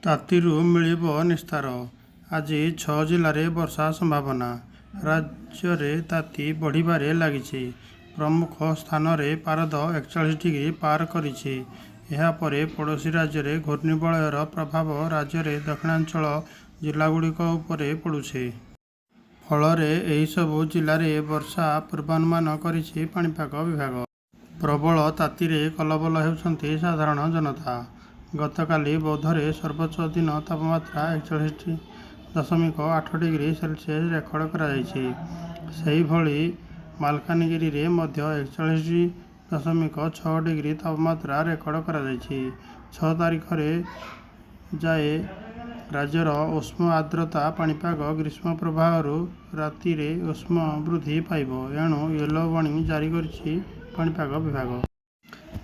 ତାତିରୁ ମିଳିବ ନିସ୍ତାର। ଆଜି 6 ଜିଲ୍ଲାରେ ବର୍ଷା ସମ୍ଭାବନା। ରାଜ୍ୟରେ ତାତି ବଢ଼ିବାରେ ଲାଗିଛି। ପ୍ରମୁଖ ସ୍ଥାନରେ ପାରଦ 41 ଡିଗ୍ରୀ ପାର କରିଛି। ଏହାପରେ ପଡ଼ୋଶୀ ରାଜ୍ୟରେ ଘୂର୍ଣ୍ଣିବଳୟର ପ୍ରଭାବ ରାଜ୍ୟରେ ଦକ୍ଷିଣାଞ୍ଚଳ ଜିଲ୍ଲାଗୁଡ଼ିକ ଉପରେ ପଡ଼ୁଛି। ଫଳରେ ଏହିସବୁ ଜିଲ୍ଲାରେ ବର୍ଷା ପୂର୍ବାନୁମାନ କରିଛି ପାଣିପାଗ ବିଭାଗ। ପ୍ରବଳ ତାତିରେ କଲବଲ ହେଉଛନ୍ତି ସାଧାରଣ ଜନତା। ଗତକାଲି ବୌଦ୍ଧରେ ସର୍ବୋଚ୍ଚ ଦିନ ତାପମାତ୍ରା 41.8 ଡିଗ୍ରୀ ସେଲସିୟସ୍ ରେକର୍ଡ କରାଯାଇଛି। ସେହିଭଳି ମାଲକାନଗିରିରେ ମଧ୍ୟ 41.6 ଡିଗ୍ରୀ ତାପମାତ୍ରା ରେକର୍ଡ କରାଯାଇଛି। 6 ତାରିଖରେ ଯାଏ ରାଜ୍ୟର ଉଷ୍ମ ଆର୍ଦ୍ରତା ପାଣିପାଗ ଗ୍ରୀଷ୍ମ ପ୍ରବାହରୁ ରାତିରେ ଉଷ୍ମ ବୃଦ୍ଧି ପାଇବ। ଏଣୁ ୟେଲୋ ୱାର୍ଣ୍ଣିଂ ଜାରି କରିଛି ପାଣିପାଗ ବିଭାଗ।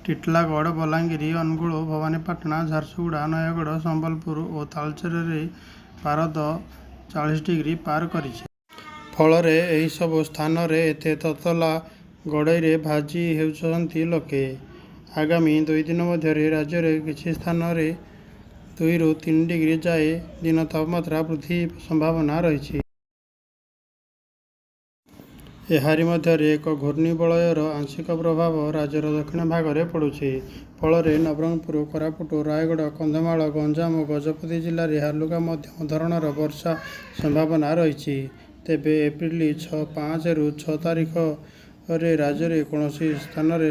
ଟିଟିଲାଗଡ଼, ବଲାଙ୍ଗୀର, ଅନୁଗୁଳ, ଭବାନୀପାଟଣା, ଝାରସୁଗୁଡ଼ା, ନୟାଗଡ଼, ସମ୍ବଲପୁର ଓ ତାଳଚେରରେ ପାରଦ 40 ଡିଗ୍ରୀ ପାର କରିଛି। ଫଳରେ ଏହିସବୁ ସ୍ଥାନରେ ଏତେ ତତଲା ଗଡ଼େଇରେ ଭାଜି ହେଉଛନ୍ତି ଲୋକେ। ଆଗାମୀ 2 ଦିନ ମଧ୍ୟରେ ରାଜ୍ୟରେ କିଛି ସ୍ଥାନରେ 2ରୁ 3 ଡିଗ୍ରୀ ଯାଏ ଦିନ ତାପମାତ୍ରା ବୃଦ୍ଧି ସମ୍ଭାବନା ରହିଛି। ଏହାରି ମଧ୍ୟରେ ଏକ ଘୂର୍ଣ୍ଣିବଳୟର ଆଂଶିକ ପ୍ରଭାବ ରାଜ୍ୟର ଦକ୍ଷିଣ ଭାଗରେ ପଡ଼ୁଛି। ଫଳରେ ନବରଙ୍ଗପୁର, କୋରାପୁଟ, ରାୟଗଡ଼, କନ୍ଧମାଳ, ଗଞ୍ଜାମ ଓ ଗଜପତି ଜିଲ୍ଲାରେ ହାଲୁକା ମଧ୍ୟମ ଧରଣର ବର୍ଷା ସମ୍ଭାବନା ରହିଛି। ତେବେ ଏପ୍ରିଲ 5ରୁ 6 ତାରିଖରେ ରାଜ୍ୟରେ କୌଣସି ସ୍ଥାନରେ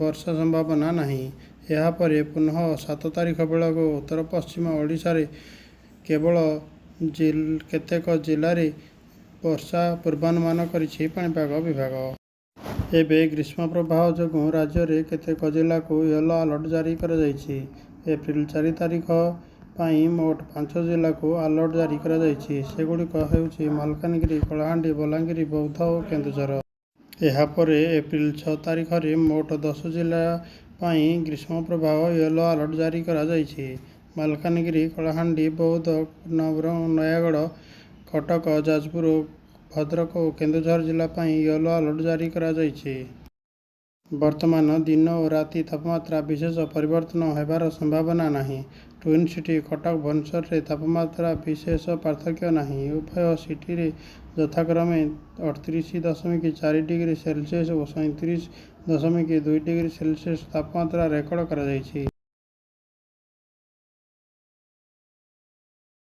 ବର୍ଷା ସମ୍ଭାବନା ନାହିଁ। ଏହାପରେ ପୁନଃ 7 ତାରିଖ ବେଳକୁ ଉତ୍ତର ପଶ୍ଚିମ ଓଡ଼ିଶାରେ କେବଳ କେତେକ ଜିଲ୍ଲାରେ ବର୍ଷା ପୂର୍ବାନୁମାନ କରିଛି ପାଣିପାଗ ବିଭାଗ। ଏବେ ଗ୍ରୀଷ୍ମ ପ୍ରବାହ ଯୋଗୁଁ ରାଜ୍ୟରେ କେତେକ ଜିଲ୍ଲାକୁ ୟେଲୋ ଆଲର୍ଟ ଜାରି କରାଯାଇଛି। ଏପ୍ରିଲ 4 ତାରିଖ ପାଇଁ ମୋଟ 5 ଜିଲ୍ଲାକୁ ଆଲର୍ଟ ଜାରି କରାଯାଇଛି। ସେଗୁଡ଼ିକ ହେଉଛି ମାଲକାନଗିରି, କଳାହାଣ୍ଡି, ବଲାଙ୍ଗୀର, ବୌଦ୍ଧ ଓ କେନ୍ଦୁଝର। ଏହାପରେ ଏପ୍ରିଲ 6 ତାରିଖରେ ମୋଟ 10 ଜିଲ୍ଲା ପାଇଁ ଗ୍ରୀଷ୍ମ ପ୍ରବାହ ୟେଲୋ ଆଲର୍ଟ ଜାରି କରାଯାଇଛି। ମାଲକାନଗିରି, କଳାହାଣ୍ଡି, ବୌଦ୍ଧ, ନୟାଗଡ଼, କଟକ, ଯାଜପୁର, ଭଦ୍ରକ ଓ କେନ୍ଦୁଝର ଜିଲ୍ଲା ପାଇଁ ୟେଲୋ ଆଲର୍ଟ ଜାରି କରାଯାଇଛି। ବର୍ତ୍ତମାନ ଦିନ ଓ ରାତି ତାପମାତ୍ରା ବିଶେଷ ପରିବର୍ତ୍ତନ ହେବାର ସମ୍ଭାବନା ନାହିଁ। ଟ୍ୱିନ୍ ସିଟି କଟକ, ଭୁବନେଶ୍ୱରରେ ତାପମାତ୍ରା ବିଶେଷ ପାର୍ଥକ୍ୟ ନାହିଁ। ଉଭୟ ସିଟିରେ ଯଥାକ୍ରମେ 38.4 ଡିଗ୍ରୀ ସେଲସିୟସ୍ ଓ 37.2 ଡିଗ୍ରୀ ସେଲସିୟସ୍ ତାପମାତ୍ରା ରେକର୍ଡ କରାଯାଇଛି।